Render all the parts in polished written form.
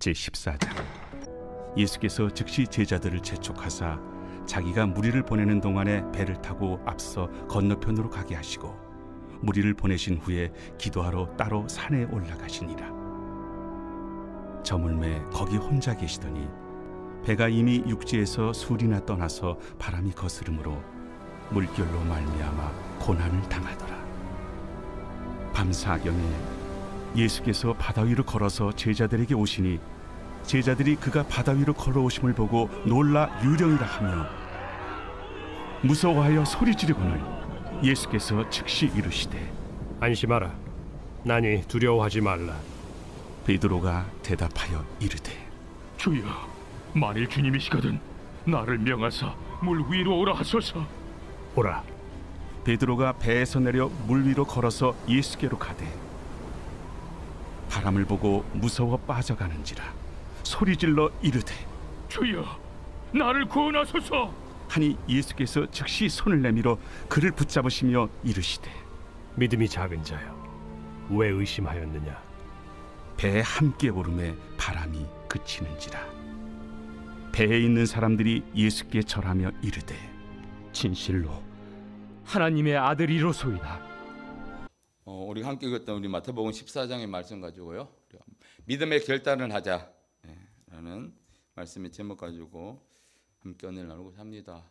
제14장. 예수께서 즉시 제자들을 재촉하사 자기가 무리를 보내는 동안에 배를 타고 앞서 건너편으로 가게 하시고 무리를 보내신 후에 기도하러 따로 산에 올라가시니라. 저물매 거기 혼자 계시더니 배가 이미 육지에서 술이나 떠나서 바람이 거스름으로 물결로 말미암아 고난을 당하더라. 밤사경에 예수께서 바다 위로 걸어서 제자들에게 오시니 제자들이 그가 바다 위로 걸어오심을 보고 놀라 유령이라 하며 무서워하여 소리 지르거늘 예수께서 즉시 이르시되 안심하라. 나니 두려워하지 말라. 베드로가 대답하여 이르되 주여, 만일 주님이시거든 나를 명하사 물 위로 오라 하소서. 오라. 베드로가 배에서 내려 물 위로 걸어서 예수께로 가되 바람을 보고 무서워 빠져가는지라 소리질러 이르되 주여, 나를 구원하소서 하니 예수께서 즉시 손을 내밀어 그를 붙잡으시며 이르시되 믿음이 작은 자여, 왜 의심하였느냐? 배에 함께 오름에 바람이 그치는지라. 배에 있는 사람들이 예수께 절하며 이르되 진실로 하나님의 아들이로소이다. 우리가 함께 읽었던 우리 마태복음 14장의 말씀 가지고요, 믿음의 결단을 하자 라는 말씀의 제목 가지고 함께 오늘 나누고자 합니다.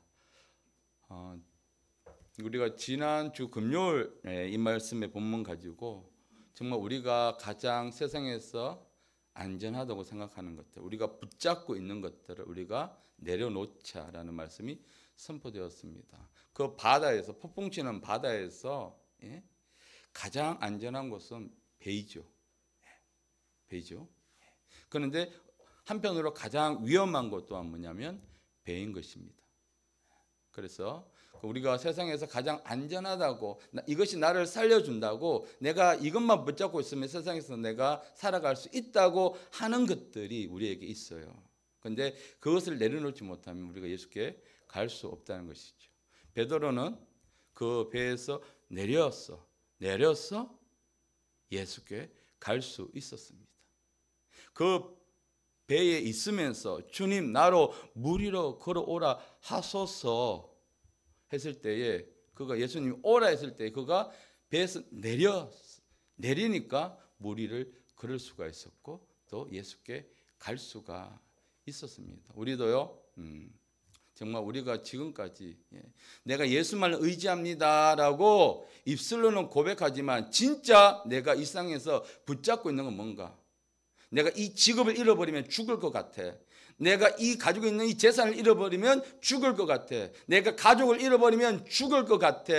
우리가 지난주 금요일 이 말씀의 본문 가지고 정말 우리가 가장 세상에서 안전하다고 생각하는 것들, 우리가 붙잡고 있는 것들을 우리가 내려놓자라는 말씀이 선포되었습니다. 그 바다에서, 폭풍 치는 바다에서 가장 안전한 곳은 배이죠. 배죠. 그런데 한편으로 가장 위험한 것 또한 뭐냐면 배인 것입니다. 그래서 우리가 세상에서 가장 안전하다고, 이것이 나를 살려준다고, 내가 이것만 붙잡고 있으면 세상에서 내가 살아갈 수 있다고 하는 것들이 우리에게 있어요. 그런데 그것을 내려놓지 못하면 우리가 예수께 갈 수 없다는 것이죠. 베드로는 그 배에서 내려서 예수께 갈 수 있었습니다. 그 배에 있으면서 주님, 나로 물 위로 걸어오라 하소서 했을 때에, 그가 예수님 오라 했을 때 그가 배에서 내리니까 물 위를 걸을 수가 있었고 또 예수께 갈 수가 있었습니다. 우리도요, 정말 우리가 지금까지 내가 예수만을 의지합니다라고 입술로는 고백하지만 진짜 내가 이 세상에서 붙잡고 있는 건 뭔가? 내가 이 직업을 잃어버리면 죽을 것 같아. 내가 이 가지고 있는 이 재산을 잃어버리면 죽을 것 같아. 내가 가족을 잃어버리면 죽을 것 같아.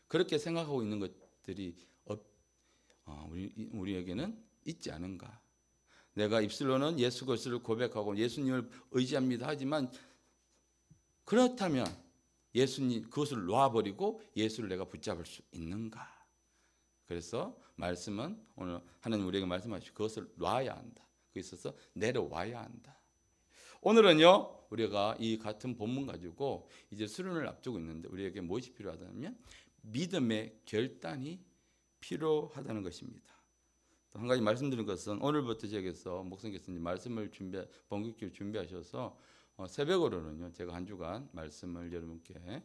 그렇게 생각하고 있는 것들이 우리에게는 있지 않은가. 내가 입술로는 예수 그리스도를 고백하고 예수님을 의지합니다 하지만, 그렇다면 예수님 그것을 놔버리고 예수를 내가 붙잡을 수 있는가. 그래서 말씀은 오늘 하나님 우리에게 말씀하시고 그것을 놔야 한다. 그 있어서 내려와야 한다. 오늘은요, 우리가 이 같은 본문 가지고 이제 수련을 앞두고 있는데 우리에게 무엇이 필요하다면 믿음의 결단이 필요하다는 것입니다. 또 한 가지 말씀드린 것은 오늘부터 제게서 목사님께서 말씀을 본격적으로 준비하셔서 새벽으로는요 제가 한 주간 말씀을 여러분께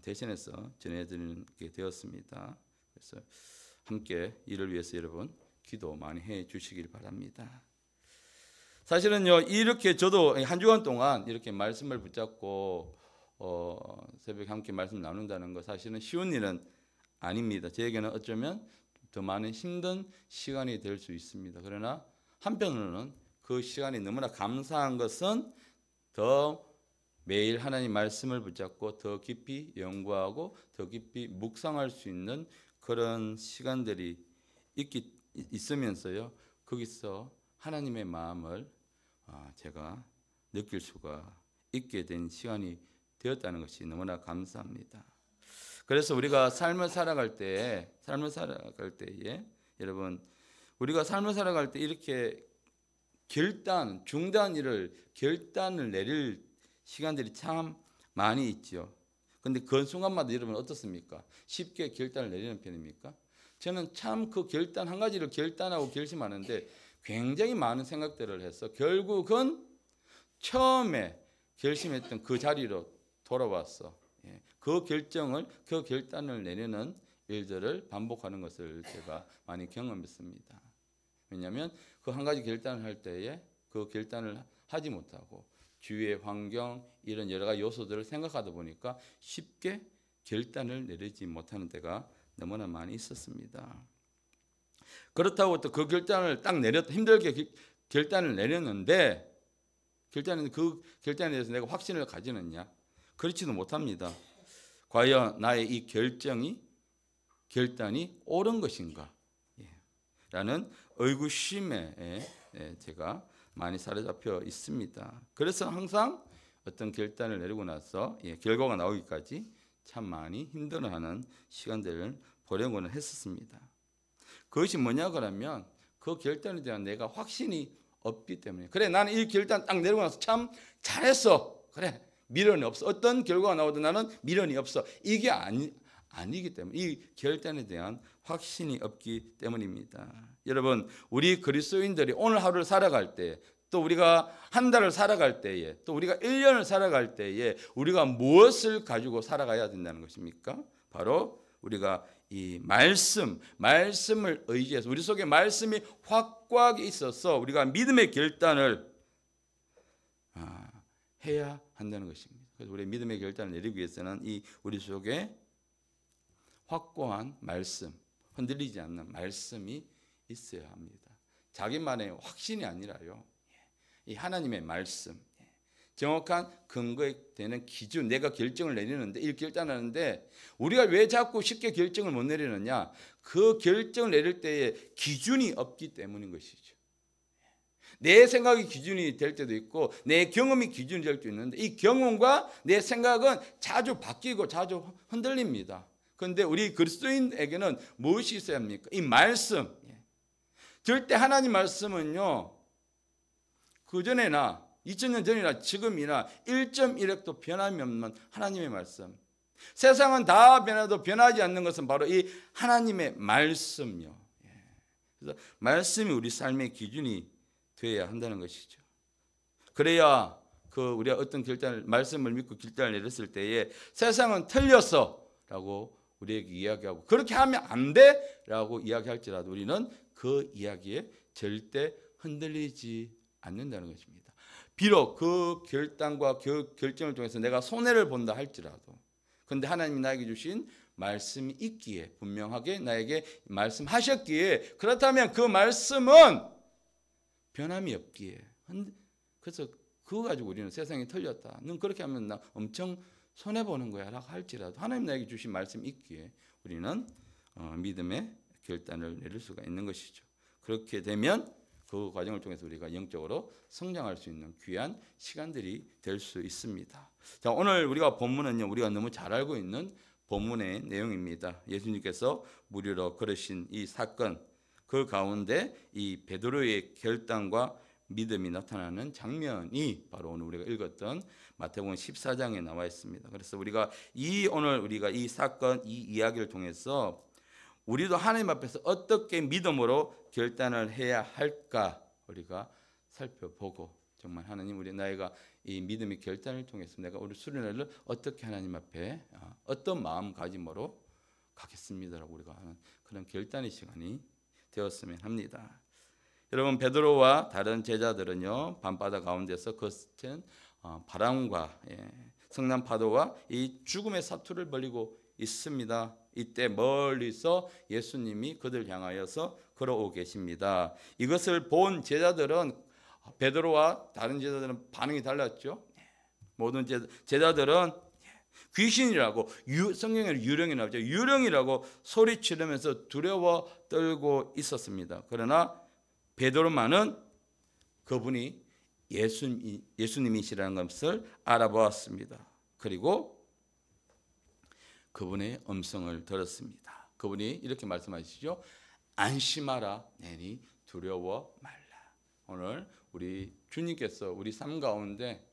대신해서 전해드리게 되었습니다. 그래서 함께 이를 위해서 여러분 기도 많이 해 주시길 바랍니다. 사실은요, 이렇게 저도 한 주간 동안 이렇게 말씀을 붙잡고 새벽에 함께 말씀 나눈다는 거 사실은 쉬운 일은 아닙니다. 저에게는 어쩌면 더 많은 힘든 시간이 될 수 있습니다. 그러나 한편으로는 그 시간이 너무나 감사한 것은 더 매일 하나님 말씀을 붙잡고 더 깊이 연구하고 더 깊이 묵상할 수 있는 그런 시간들이 있으면서요, 거기서 하나님의 마음을 제가 느낄 수가 있게 된 시간이 되었다는 것이 너무나 감사합니다. 그래서 우리가 삶을 살아갈 때에 여러분, 우리가 삶을 살아갈 때 이렇게 결단을 내릴 시간들이 참 많이 있죠. 그런데 그 순간마다 여러분 어떻습니까? 쉽게 결단을 내리는 편입니까? 저는 참 그 결단 한 가지를 결단하고 결심하는데 굉장히 많은 생각들을 해서 결국은 처음에 결심했던 그 자리로 돌아왔어. 그 결단을 내리는 일들을 반복하는 것을 제가 많이 경험했습니다. 왜냐하면 그 한 가지 결단을 할 때에 그 결단을 하지 못하고 주위의 환경 이런 여러 가지 요소들을 생각하다 보니까 쉽게 결단을 내리지 못하는 때가 너무나 많이 있었습니다. 그렇다고 또 그 결단을 딱 힘들게 결단을 내렸는데 그 결단에 대해서 내가 확신을 가지느냐? 그렇지도 못합니다. 과연 나의 이 결단이 옳은 것인가? 라는 의구심에 제가 많이 사로잡혀 있습니다. 그래서 항상 어떤 결단을 내리고 나서 결과가 나오기까지 참 많이 힘들어하는 시간들을 보내고는 했었습니다. 그것이 뭐냐 그러면 그 결단에 대한 내가 확신이 없기 때문에 그래 나는 이 결단 딱 내리고 나서 참 잘했어. 그래 미련이 없어. 어떤 결과가 나오든 나는 미련이 없어. 이게 아니기 때문에 이 결단에 대한 확신이 없기 때문입니다. 여러분 우리 그리스도인들이 오늘 하루를 살아갈 때 또 우리가 한 달을 살아갈 때에 또 우리가 1년을 살아갈 때에 우리가 무엇을 가지고 살아가야 된다는 것입니까? 바로 우리가 이 말씀을 의지해서 우리 속에 말씀이 확고하게 있어서 우리가 믿음의 결단을 해야 한다는 것입니다. 그래서 우리 믿음의 결단을 내리기 위해서는 이 우리 속에 확고한 말씀, 흔들리지 않는 말씀이 있어야 합니다. 자기만의 확신이 아니라요. 이 하나님의 말씀, 정확한 근거에 되는 기준, 내가 결정을 내리는데 이 결단하는데 우리가 왜 자꾸 쉽게 결정을 못 내리느냐? 그 결정을 내릴 때에 기준이 없기 때문인 것이죠. 내 생각이 기준이 될 때도 있고 내 경험이 기준이 될 때도 있는데 이 경험과 내 생각은 자주 바뀌고 자주 흔들립니다. 그런데 우리 그리스도인에게는 무엇이 있어야 합니까? 이 말씀. 절대 하나님 말씀은요. 그전에나 2000년 전이나 지금이나 1.1핵도 변함이 없는 하나님의 말씀. 세상은 다 변해도 변하지 않는 것은 바로 이 하나님의 말씀이요. 그래서 말씀이 우리 삶의 기준이 되어야 한다는 것이죠. 그래야 우리가 어떤 말씀을 믿고 결단을 내렸을 때에 세상은 틀렸어라고 우리에게 이야기하고 그렇게 하면 안 돼라고 이야기할지라도 우리는 그 이야기에 절대 흔들리지 않는다는 것입니다. 비록 그 결단과 그 결정을 통해서 내가 손해를 본다 할지라도 그런데 하나님이 나에게 주신 말씀이 있기에 분명하게 나에게 말씀하셨기에 그렇다면 그 말씀은 변함이 없기에 그래서 그거 가지고 우리는 세상이 틀렸다. 넌 그렇게 하면 나 엄청 손해보는 거야 라고 할지라도 하나님 나에게 주신 말씀이 있기에 우리는 믿음의 결단을 내릴 수가 있는 것이죠. 그렇게 되면 그 과정을 통해서 우리가 영적으로 성장할 수 있는 귀한 시간들이 될 수 있습니다. 자, 오늘 우리가 본문은요, 우리가 너무 잘 알고 있는 본문의 내용입니다. 예수님께서 무리로 걸으신 이 사건, 그 가운데 이 베드로의 결단과 믿음이 나타나는 장면이 바로 오늘 우리가 읽었던 마태복음 14장에 나와 있습니다. 그래서 오늘 우리가 이 사건, 이 이야기를 통해서 우리도 하나님 앞에서 어떻게 믿음으로 결단을 해야 할까 우리가 살펴보고 정말 하나님 나이가 이 믿음의 결단을 통해서 내가 우리 수련회를 어떻게 하나님 앞에 어떤 마음가짐으로 가겠습니다라고 우리가 하는 그런 결단의 시간이 되었으면 합니다. 여러분 베드로와 다른 제자들은요 밤바다 가운데서 거센 바람과 성난 파도와 이 죽음의 사투를 벌이고 있습니다. 이때 멀리서 예수님이 그들 향하여서 걸어오고 계십니다. 이것을 본 제자들은 베드로와 다른 제자들은 반응이 달랐죠. 모든 제자들은 귀신이라고 성경에는 유령이 나오죠. 유령이라고 소리치르면서 두려워 떨고 있었습니다. 그러나 베드로만은 그분이 예수님이시라는 것을 알아보았습니다. 그리고 그분의 음성을 들었습니다. 그분이 이렇게 말씀하시죠. 안심하라 내니 두려워 말라. 오늘 우리 주님께서 우리 삶 가운데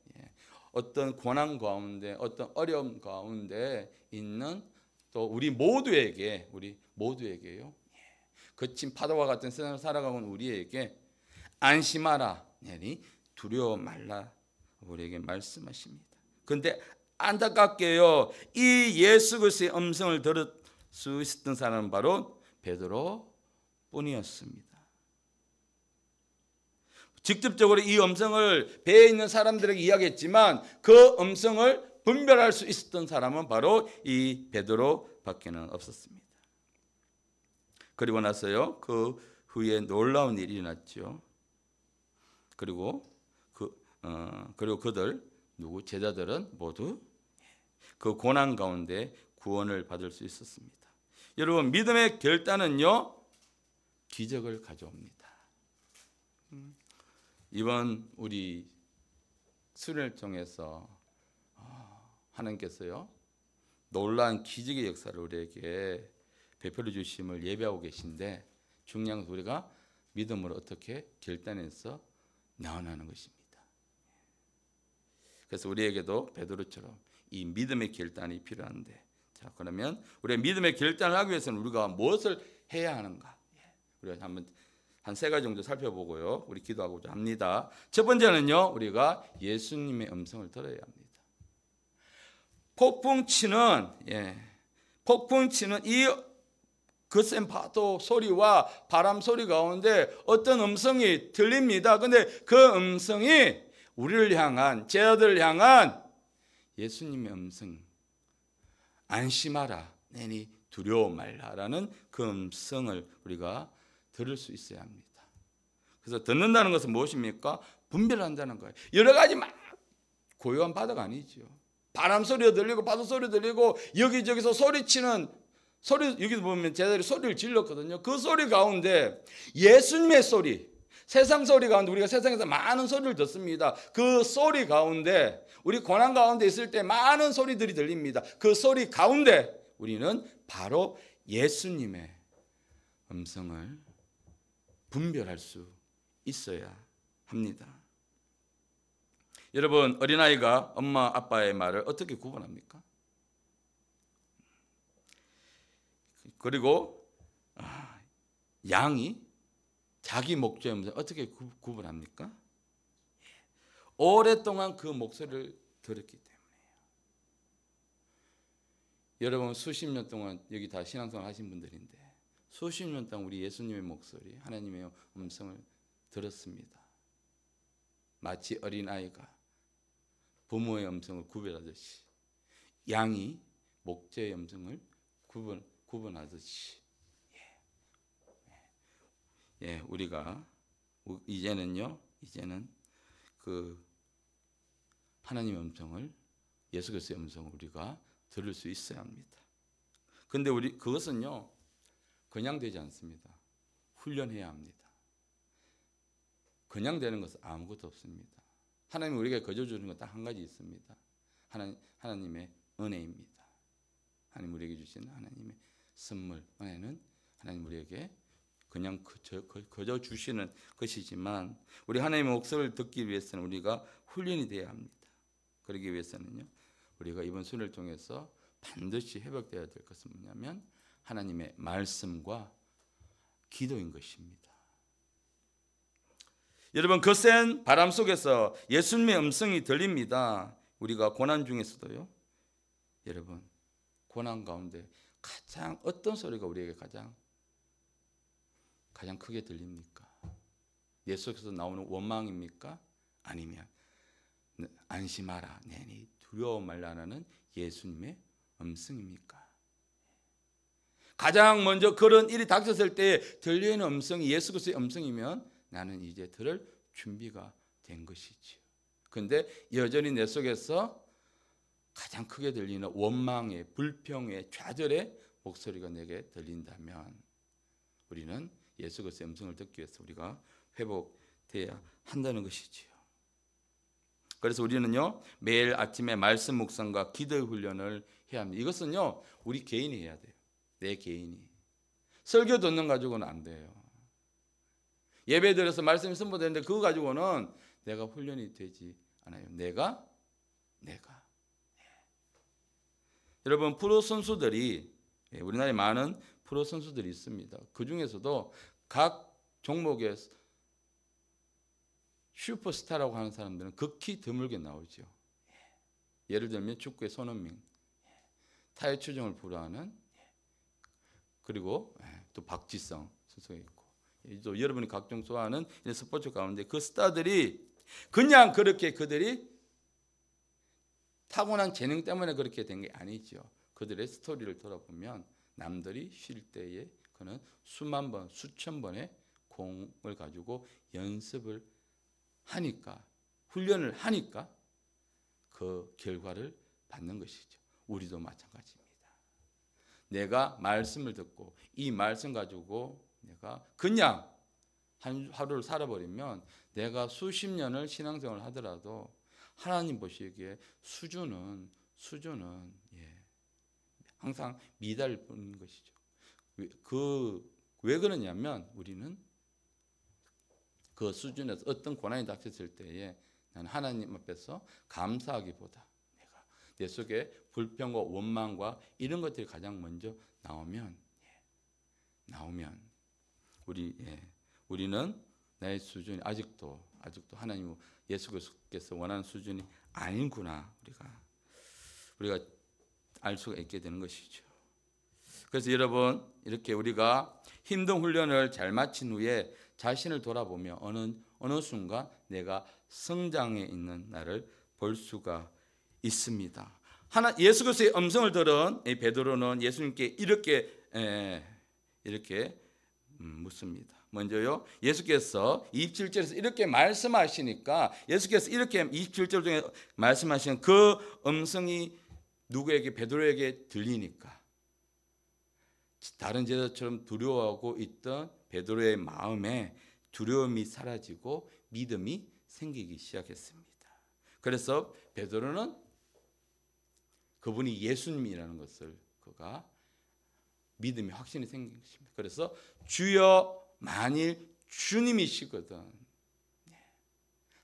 어떤 고난 가운데 어떤 어려움 가운데 있는 또 우리 모두에게요. 거친 파도와 같은 세상을 살아가는 우리에게 안심하라, 두려워 말라 우리에게 말씀하십니다. 그런데 안타깝게요, 이 예수 그리스도의 음성을 들을 수 있었던 사람은 바로 베드로 뿐이었습니다. 직접적으로 이 음성을 배에 있는 사람들에게 이야기했지만 그 음성을 분별할 수 있었던 사람은 바로 이 베드로밖에는 없었습니다. 그리고 나서요, 그 후에 놀라운 일이 일어났죠. 그리고 그들 제자들은 모두 그 고난 가운데 구원을 받을 수 있었습니다. 여러분, 믿음의 결단은요, 기적을 가져옵니다. 이번 우리 수련을 통해서 하나님께서요, 놀라운 기적의 역사를 우리에게 베풀어 주심을 예배하고 계신데, 중요한 것은 우리가 믿음으로 어떻게 결단해서 나아가는 것입니다. 그래서 우리에게도 베드로처럼 이 믿음의 결단이 필요한데, 자, 그러면 우리가 믿음의 결단을 하기 위해서는 우리가 무엇을 해야 하는가? 우리가 한번 한 3가지 정도 살펴보고요, 우리 기도하고자 합니다. 첫 번째는요, 우리가 예수님의 음성을 들어야 합니다. 폭풍치는 이 거센 파도 소리와 바람 소리 가운데 어떤 음성이 들립니다. 근데 그 음성이 우리를 향한, 제자들을 향한 예수님의 음성, 안심하라, 두려워 말라라는 그 음성을 우리가 들을 수 있어야 합니다. 그래서 듣는다는 것은 무엇입니까? 분별한다는 거예요. 여러 가지 막 고요한 바다가 아니죠. 바람 소리가 들리고 파도 소리 들리고 여기저기서 소리치는 소리, 여기서 보면 제자들이 소리를 질렀거든요. 그 소리 가운데 예수님의 소리, 세상 소리 가운데 우리가 세상에서 많은 소리를 듣습니다. 그 소리 가운데, 우리 고난 가운데 있을 때 많은 소리들이 들립니다. 그 소리 가운데 우리는 바로 예수님의 음성을 분별할 수 있어야 합니다. 여러분, 어린아이가 엄마 아빠의 말을 어떻게 구분합니까? 그리고 양이 자기 목적의 음성을 어떻게 구분합니까? 오랫동안 그 목소리를 들었기 때문이에요. 여러분, 수십 년 동안 여기 다 신앙생활 하신 분들인데 수십 년 동안 우리 예수님의 목소리, 하나님의 음성을 들었습니다. 마치 어린아이가 부모의 음성을 구별하듯이, 양이 목자의 음성을 구분하듯이, 우리가 이제는 그 하나님의 음성을, 예수 그리스도의 음성을 우리가 들을 수 있어야 합니다. 그런데 그것은요, 그냥 되지 않습니다. 훈련해야 합니다. 그냥 되는 것은 아무것도 없습니다. 하나님이 우리에게 거저 주는 건 딱 한 가지 있습니다. 하나님의 은혜입니다. 하나님 우리에게 주신 하나님의 선물, 은혜는 하나님 우리에게 그냥 거저 주시는 것이지만, 우리 하나님의 목소리를 듣기 위해서는 우리가 훈련이 되어야 합니다. 그러기 위해서는요, 우리가 이번 수련을 통해서 반드시 회복되어야 될 것은 뭐냐면 하나님의 말씀과 기도인 것입니다. 여러분, 거센 바람 속에서 예수님의 음성이 들립니다. 우리가 고난 중에서도요, 여러분, 고난 가운데 가장 어떤 소리가 우리에게 가장 크게 들립니까? 예수께서 나오는 원망입니까? 아니면 안심하라, 두려워 말라는 예수님의 음성입니까? 가장 먼저 그런 일이 닥쳤을 때 들리는 음성이 예수 그리스도의 음성이면 나는 이제 들을 준비가 된 것이지요. 그런데 여전히 내 속에서 가장 크게 들리는 원망의, 불평의, 좌절의 목소리가 내게 들린다면 우리는 예수 그리스도의 음성을 듣기 위해서 우리가 회복돼야 한다는 것이지요. 그래서 우리는요, 매일 아침에 말씀 묵상과 기도의 훈련을 해야 합니다. 이것은요, 우리 개인이 해야 돼요. 내 개인이. 설교 듣는 가지고는 안 돼요. 예배 드려서 말씀이 선포되는데 그거 가지고는 내가 훈련이 되지 않아요. 내가. 여러분, 프로 선수들이, 우리나라에 많은 프로 선수들이 있습니다. 그 중에서도 각 종목에 슈퍼스타라고 하는 사람들은 극히 드물게 나오죠. 예를 들면 축구의 손흥민, 타의 추종을 불허하는, 그리고 또 박지성 선수가 있고, 또 여러분이 각종 좋아하는 이런 스포츠 가운데 그 스타들이 그냥 그렇게 그들이 타고난 재능 때문에 그렇게 된 게 아니죠. 그들의 스토리를 돌아보면 남들이 쉴 때에 그는 수만 번, 수천 번의 공을 가지고 연습을 하니까, 훈련을 하니까 그 결과를 받는 것이죠. 우리도 마찬가지입니다. 내가 말씀을 듣고 이 말씀 가지고 내가 그냥 한 하루를 살아버리면 내가 수십 년을 신앙생활을 하더라도 하나님 보시기에 수준은 항상 미달일 뿐인 것이죠. 왜 그러냐면 우리는 그 수준에서 어떤 고난이 닥쳤을 때에 나는 하나님 앞에서 감사하기보다 내 속에 불평과 원망과 이런 것들이 가장 먼저 나오면 우리는 나의 수준이 아직도 하나님 예수께서 원하는 수준이 아니구나 우리가 알 수가 있게 되는 것이죠. 그래서 여러분, 이렇게 우리가 힘든 훈련을 잘 마친 후에 자신을 돌아보며 어느 순간 내가 성장해 있는 나를 볼 수가 있습니다. 예수 그리스도의 음성을 들은 베드로는 예수님께 이렇게 묻습니다. 먼저요, 예수께서 27절에서 이렇게 말씀하시니까, 예수께서 이렇게 27절 중에 말씀하시는 그 음성이 누구에게? 베드로에게 들리니까 다른 제자처럼 두려워하고 있던 베드로의 마음에 두려움이 사라지고 믿음이 생기기 시작했습니다. 그래서 베드로는 그분이 예수님이라는 것을 그가 믿음이 확신이 생긴 것입니다. 그래서 주여 만일 주님이시거든.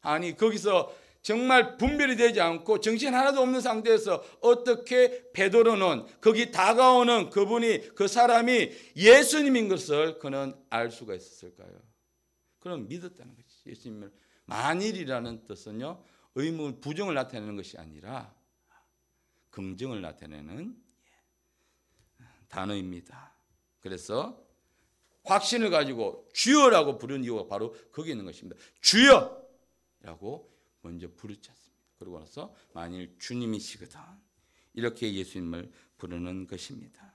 아니 거기서 정말 분별이 되지 않고 정신 하나도 없는 상태에서 어떻게 베드로는 거기 다가오는 그 사람이 예수님인 것을 그는 알 수가 있었을까요? 그는 믿었다는 것이죠. 예수님을. 만일이라는 뜻은요, 의문, 부정을 나타내는 것이 아니라 긍정을 나타내는 단어입니다. 그래서 확신을 가지고 주여라고 부르는 이유가 바로 거기 있는 것입니다. 주여라고 먼저 부르짖습니다. 그러고 나서 만일 주님이시거든, 이렇게 예수님을 부르는 것입니다.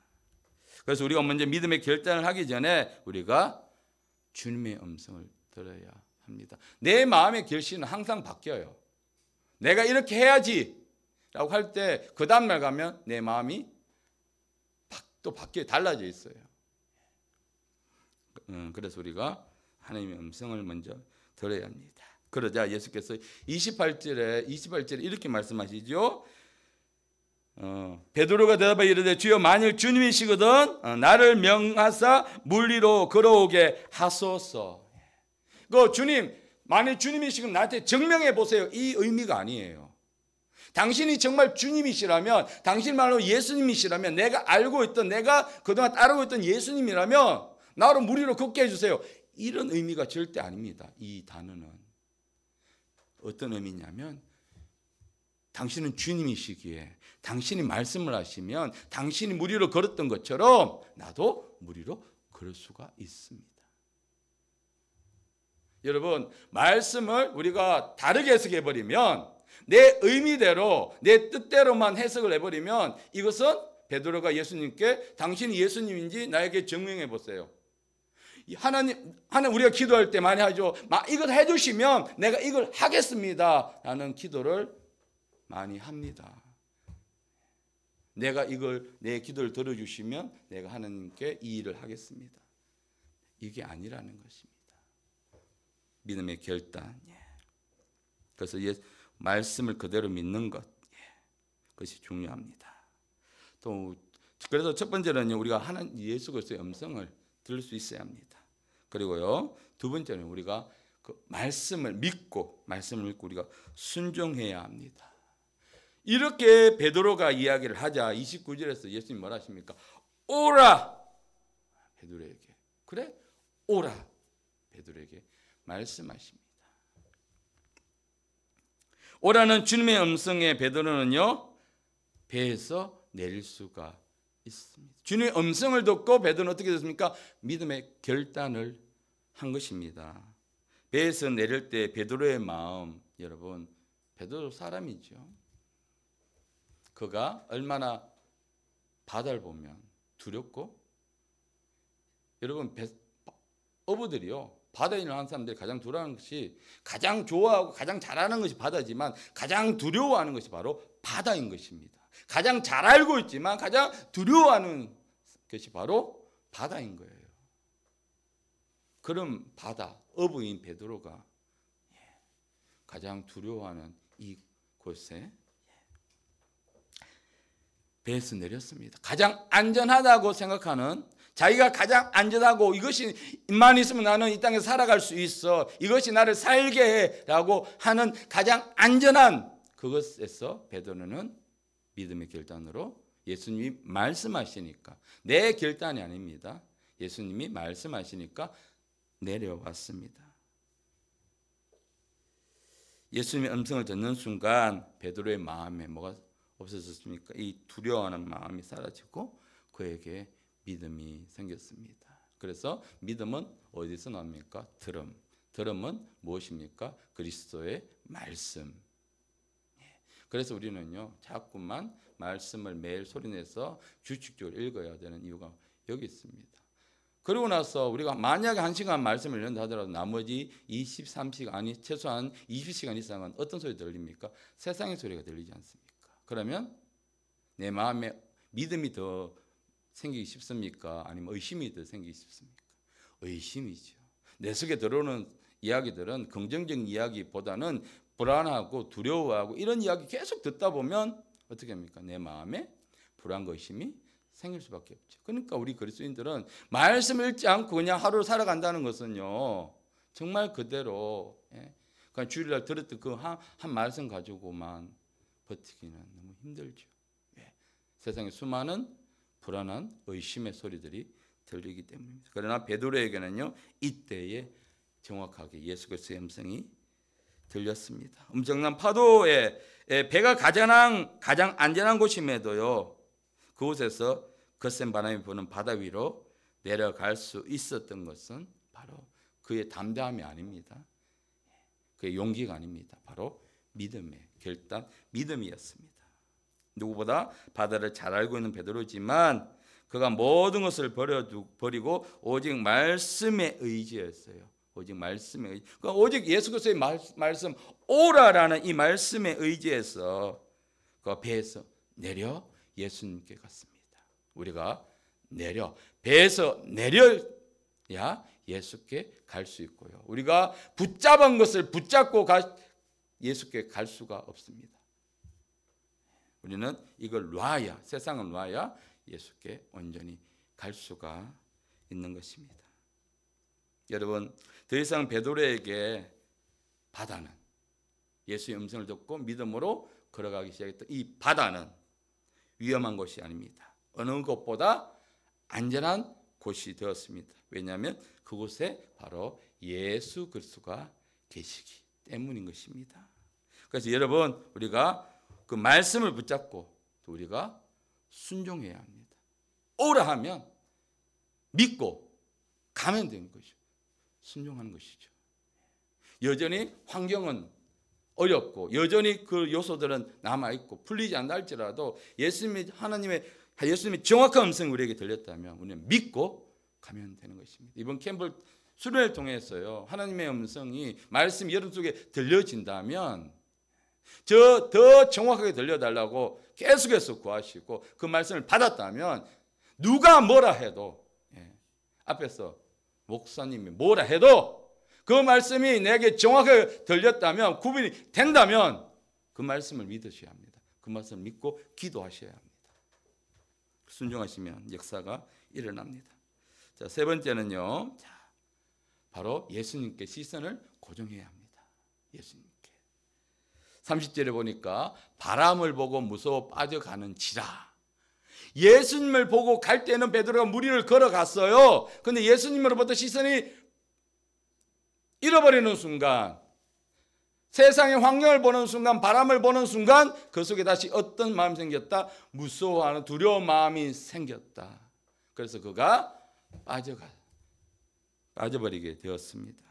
그래서 우리가 먼저 믿음의 결단을 하기 전에 우리가 주님의 음성을 들어야 합니다. 내 마음의 결심은 항상 바뀌어요. 내가 이렇게 해야지 라고 할 때 그 다음날 가면 내 마음이 또 바뀌어 달라져 있어요. 그래서 우리가 하나님의 음성을 먼저 들어야 합니다. 그러자 예수께서 28절에 이렇게 말씀하시죠. 베드로가 대답하여 이르되 주여 만일 주님이시거든 나를 명하사 물 위로 걸어오게 하소서. 그 주님, 만일 주님이시면 나한테 증명해 보세요, 이 의미가 아니에요. 당신이 정말 주님이시라면, 당신말로 예수님이시라면, 내가 알고 있던, 내가 그동안 따르고 있던 예수님이라면 나로 물 위로 걷게 해주세요, 이런 의미가 절대 아닙니다. 이 단어는 어떤 의미냐면, 당신은 주님이시기에 당신이 말씀을 하시면 당신이 물 위로 걸었던 것처럼 나도 물 위로 걸을 수가 있습니다. 여러분, 말씀을 우리가 다르게 해석해버리면, 내 의미대로 내 뜻대로만 해석을 해버리면 이것은 베드로가 예수님께 당신이 예수님인지 나에게 증명해 보세요. 하나님 우리가 기도할 때 많이 하죠. 이걸 해주시면 내가 이걸 하겠습니다 라는 기도를 많이 합니다. 내가 내 기도를 들어주시면 내가 하나님께 이 일을 하겠습니다. 이게 아니라는 것입니다. 믿음의 결단. 그래서 말씀을 그대로 믿는 것, 그것이 중요합니다. 또 그래서 첫 번째는요, 우리가 하나님 예수 그리스도의 음성을 들을 수 있어야 합니다. 그리고요, 두 번째는 우리가 그 말씀을 믿고 우리가 순종해야 합니다. 이렇게 베드로가 이야기를 하자 29절에서 예수님 뭐라 하십니까? 오라! 베드로에게. 그래? 오라! 베드로에게 말씀하십니다. 오라는 주님의 음성에 베드로는요 배에서 내릴 수가 있습니다. 주님의 음성을 듣고 베드로는 어떻게 됐습니까? 믿음의 결단을 한 것입니다. 배에서 내릴 때 베드로의 마음, 여러분, 베드로 사람이죠. 그가 얼마나 바다를 보면 두렵고, 여러분 어부들이요 바다에 있는 한 사람들이 가장 두려워하는 것이, 가장 좋아하고 가장 잘하는 것이 바다지만 가장 두려워하는 것이 바로 바다인 것입니다. 가장 잘 알고 있지만 가장 두려워하는 것이 바로 바다인 거예요. 그럼 바다, 어부인 베드로가 가장 두려워하는 이곳에 배에서 내렸습니다. 가장 안전하다고 생각하는, 자기가 가장 안전하고 이것이만 있으면 나는 이 땅에 살아갈 수 있어, 이것이 나를 살게 해라고 하는 가장 안전한 그것에서 베드로는 믿음의 결단으로 예수님이 말씀하시니까, 내 결단이 아닙니다. 예수님이 말씀하시니까 내려왔습니다. 예수님의 음성을 듣는 순간 베드로의 마음에 뭐가 없어졌습니까? 이 두려워하는 마음이 사라지고 그에게 믿음이 생겼습니다. 그래서 믿음은 어디서 나옵니까? 들음은 무엇입니까? 그리스도의 말씀. 그래서 우리는요 자꾸만 말씀을 매일 소리내서 규칙적으로 읽어야 되는 이유가 여기 있습니다. 그러고 나서 우리가 만약에 1시간 말씀을 읽는다 하더라도 나머지 23시간, 아니 최소한 20시간 이상은 어떤 소리 들립니까? 세상의 소리가 들리지 않습니까? 그러면 내 마음에 믿음이 더 생기기 쉽습니까? 아니면 의심이 더 생기기 쉽습니까? 의심이죠. 내 속에 들어오는 이야기들은 긍정적인 이야기보다는 불안하고 두려워하고 이런 이야기 계속 듣다 보면 어떻게 합니까? 내 마음에 불안과 의심이 생길 수밖에 없죠. 그러니까 우리 그리스도인들은 말씀을 읽지 않고 그냥 하루를 살아간다는 것은요 정말 그대로 그냥 주일날 들었던 그 한 말씀 가지고만 버티기는 너무 힘들죠. 세상에 수많은 불안한 의심의 소리들이 들리기 때문입니다. 그러나 베드로에게는요 이때에 정확하게 예수 그리스도의 음성이 들렸습니다. 엄청난 파도에 배가 가장 안전한 곳임에도요 그곳에서 거센 바람이 부는 바다 위로 내려갈 수 있었던 것은 바로 그의 담대함이 아닙니다. 그의 용기가 아닙니다. 바로 믿음의 결단, 믿음이었습니다. 누구보다 바다를 잘 알고 있는 베드로지만 그가 모든 것을 버리고 오직 말씀에 의지했어요. 오직 말씀에 의지. 그러니까 오직 예수 그리스도의 말씀, 오라라는 이 말씀에 의지해서 그 배에서 내려 예수님께 갔습니다. 우리가 배에서 내려야 예수께 갈 수 있고요. 우리가 붙잡은 것을 붙잡고 예수께 갈 수가 없습니다. 우리는 이걸 놔야, 세상을 놔야 예수께 온전히 갈 수가 있는 것입니다. 여러분, 더 이상 베드로에게 바다는, 예수의 음성을 듣고 믿음으로 걸어가기 시작했던 이 바다는 위험한 곳이 아닙니다. 어느 것보다 안전한 곳이 되었습니다. 왜냐하면 그곳에 바로 예수 그리스도가 계시기 때문인 것입니다. 그래서 여러분, 우리가 그 말씀을 붙잡고 또 우리가 순종해야 합니다. 오라 하면 믿고 가면 되는 것이죠. 순종하는 것이죠. 여전히 환경은 어렵고 여전히 그 요소들은 남아있고 풀리지 않나 할지라도 예수님의 정확한 음성이 우리에게 들렸다면 우리는 믿고 가면 되는 것입니다. 이번 캠프 수련을 통해서요 하나님의 음성이 말씀 여러분 속에 들려진다면 더 정확하게 들려달라고 계속해서 구하시고 그 말씀을 받았다면 누가 뭐라 해도 앞에서 목사님이 뭐라 해도 그 말씀이 내게 정확하게 들렸다면 구분이 된다면 그 말씀을 믿으셔야 합니다. 그 말씀을 믿고 기도하셔야 합니다. 순종하시면 역사가 일어납니다. 자, 세 번째는요. 바로 예수님께 시선을 고정해야 합니다. 예수님께. 30절에 보니까 바람을 보고 무서워 빠져가는지라. 예수님을 보고 갈 때는 베드로가 물 위를 걸어갔어요. 그런데 예수님으로부터 시선이 잃어버리는 순간 세상의 환경을 보는 순간, 바람을 보는 순간 그 속에 다시 어떤 마음이 생겼다? 무서워하는 두려운 마음이 생겼다. 그래서 그가 빠져버리게 되었습니다.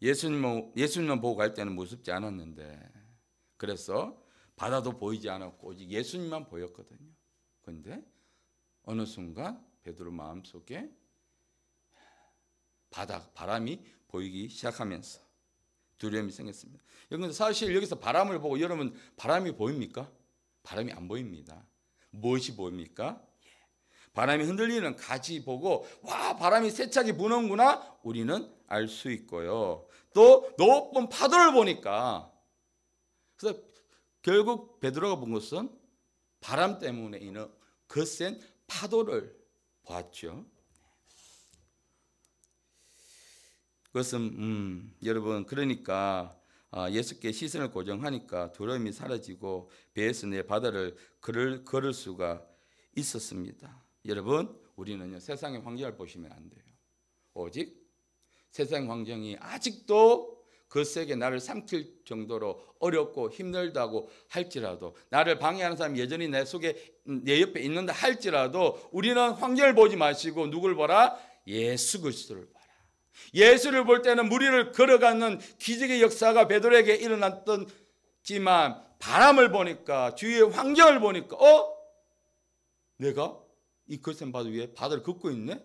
예수님만 보고 갈 때는 무섭지 않았는데, 그래서 바다도 보이지 않았고 오직 예수님만 보였거든요. 그런데 어느 순간 베드로 마음속에 바람이 보이기 시작하면서 두려움이 생겼습니다. 여러분, 사실 여기서 바람을 보고 여러분 바람이 보입니까? 바람이 안 보입니다. 무엇이 보입니까? 바람이 흔들리는 가지 보고 와, 바람이 세차게 부는구나 우리는 알 수 있고요. 또 높은 파도를 보니까, 그래서 결국 베드로가 본 것은 바람 때문에 있는 거센 파도를 보았죠. 그것은 여러분, 그러니까 예수께 시선을 고정하니까 두려움이 사라지고 배에서 내 바다를 걸을 수가 있었습니다. 여러분, 우리는요, 세상의 환경을 보시면 안 돼요. 오직 세상 환경이 아직도 거세게 나를 삼킬 정도로 어렵고 힘들다고 할지라도, 나를 방해하는 사람이 여전히 내 옆에 있는다 할지라도 우리는 환경을 보지 마시고 누굴 보라? 예수 그리스도를 보라. 예수를 볼 때는 무리를 걸어가는 기적의 역사가 베드로에게 일어났지만 바람을 보니까, 주위의 환경을 보니까 내가 이 거센 바다 위에 바다를 걷고 있네?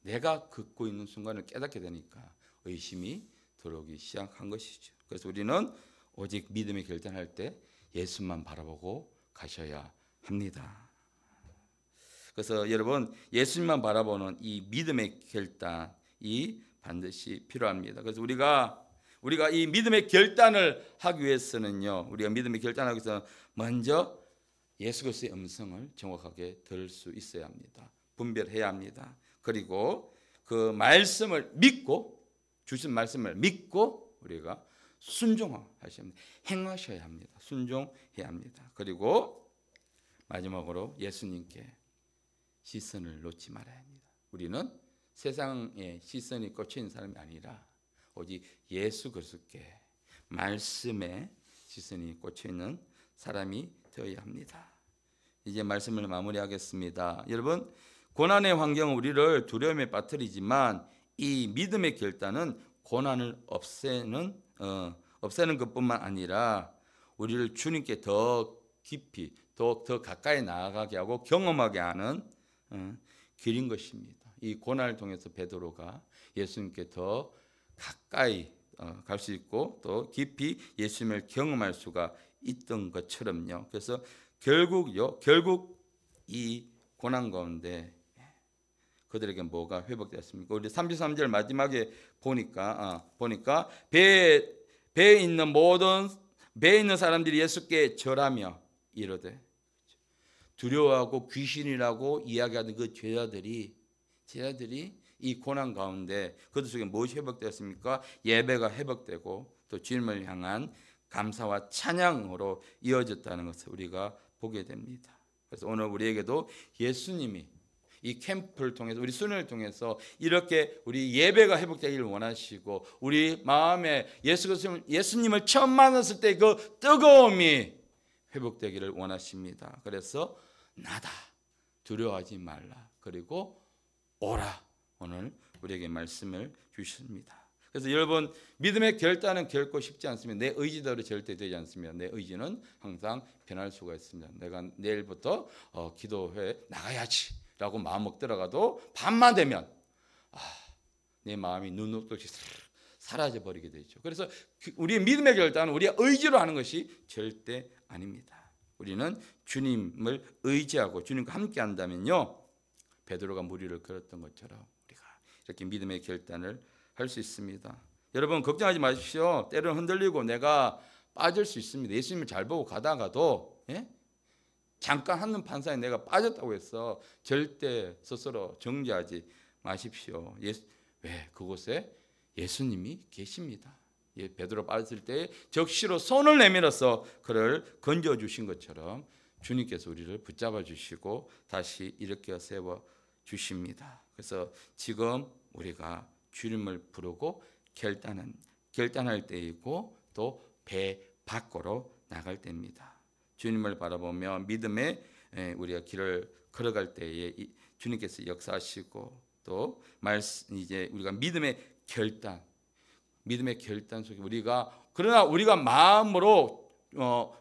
내가 걷고 있는 순간을 깨닫게 되니까 의심이 들어오기 시작한 것이죠. 그래서 우리는 오직 믿음의 결단할 때 예수만 바라보고 가셔야 합니다. 그래서 여러분, 예수님만 바라보는 이 믿음의 결단이 반드시 필요합니다. 그래서 우리가 이 믿음의 결단을 하기 위해서는요, 우리가 믿음의 결단하기 위해서 먼저 예수 그리스도의 음성을 정확하게 들을 수 있어야 합니다. 분별해야 합니다. 그리고 그 말씀을 믿고, 주신 말씀을 믿고 우리가 순종하셔야 합니다. 행하셔야 합니다. 순종해야 합니다. 그리고 마지막으로 예수님께 시선을 놓지 말아야 합니다. 우리는 세상에 시선이 꽂혀있는 사람이 아니라 오직 예수 그리스도께, 말씀에 시선이 꽂혀있는 사람이 되어야 합니다. 이제 말씀을 마무리하겠습니다. 여러분, 고난의 환경은 우리를 두려움에 빠뜨리지만 이 믿음의 결단은 고난을 없애는 것뿐만 아니라 우리를 주님께 더 깊이, 더 가까이 나아가게 하고 경험하게 하는 길인 것입니다. 이 고난을 통해서 베드로가 예수님께 더 가까이 갈 수 있고 또 깊이 예수님을 경험할 수가 있던 것처럼요. 그래서 결국 이 고난 가운데 그들에게 뭐가 회복되었습니까? 우리 33절 마지막에 보니까 배에 있는 사람들이 예수께 절하며 이르되, 두려워하고 귀신이라고 이야기하던 그 제자들이 이 고난 가운데 그들 속에 무엇이 회복되었습니까? 예배가 회복되고 또 주님을 향한 감사와 찬양으로 이어졌다는 것을 우리가 보게 됩니다. 그래서 오늘 우리에게도 예수님이 이 캠프를 통해서, 우리 수련을 통해서 이렇게 우리 예배가 회복되기를 원하시고, 우리 마음에 예수님을 처음 만났을 때 그 뜨거움이 회복되기를 원하십니다. 그래서 나다, 두려워하지 말라, 그리고 오라, 오늘 우리에게 말씀을 주십니다. 그래서 여러분, 믿음의 결단은 결코 쉽지 않습니다. 내 의지대로 절대 되지 않습니다. 내 의지는 항상 변할 수가 있습니다. 내가 내일부터 기도회 나가야지 라고 마음 먹더라도 밤만 되면 내 마음이 눈 녹듯이 사라져버리게 되죠. 그래서 우리의 믿음의 결단은 우리의 의지로 하는 것이 절대 아닙니다. 우리는 주님을 의지하고 주님과 함께 한다면요, 베드로가 무리를 걸었던 것처럼 우리가 이렇게 믿음의 결단을 할 수 있습니다. 여러분, 걱정하지 마십시오. 때로는 흔들리고 내가 빠질 수 있습니다. 예수님을 잘 보고 가다가도 잠깐 한눈 판사에 내가 빠졌다고 해서 절대 스스로 정죄하지 마십시오. 왜? 그곳에 예수님이 계십니다. 베드로 빠졌을 때 적시로 손을 내밀어서 그를 건져주신 것처럼 주님께서 우리를 붙잡아 주시고 다시 일으켜 세워 주십니다. 그래서 지금 우리가 주님을 부르고 결단할 때이고 또 배 밖으로 나갈 때입니다. 주님을 바라보며 믿음의 우리가 길을 걸어갈 때에 주님께서 역사하시고 또 이제 우리가 믿음의 결단 속에 그러나 우리가 마음으로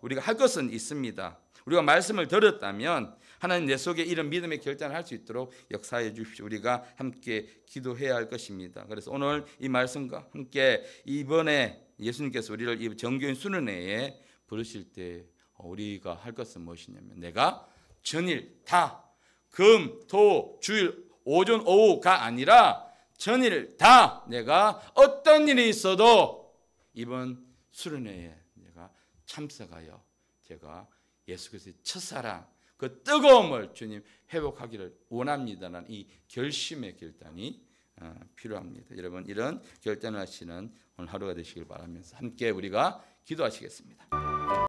우리가 할 것은 있습니다. 우리가 말씀을 들었다면 하나님 내 속에 이런 믿음의 결단을 할 수 있도록 역사해 주십시오. 우리가 함께 기도해야 할 것입니다. 그래서 오늘 이 말씀과 함께 이번에 예수님께서 우리를 이 정교인 수련회에 부르실 때 우리가 할 것은 무엇이냐면 내가 전일 다 금, 토, 주일, 오전, 오후가 아니라 전일 다 내가 어떤 일이 있어도 이번 수련회에 내가 참석하여 제가 예수 그리스도의 첫사랑 그 뜨거움을 주님 회복하기를 원합니다라는 이 결심의 결단이 필요합니다. 여러분 이런 결단을 하시는 오늘 하루가 되시길 바라면서 함께 우리가 기도하시겠습니다.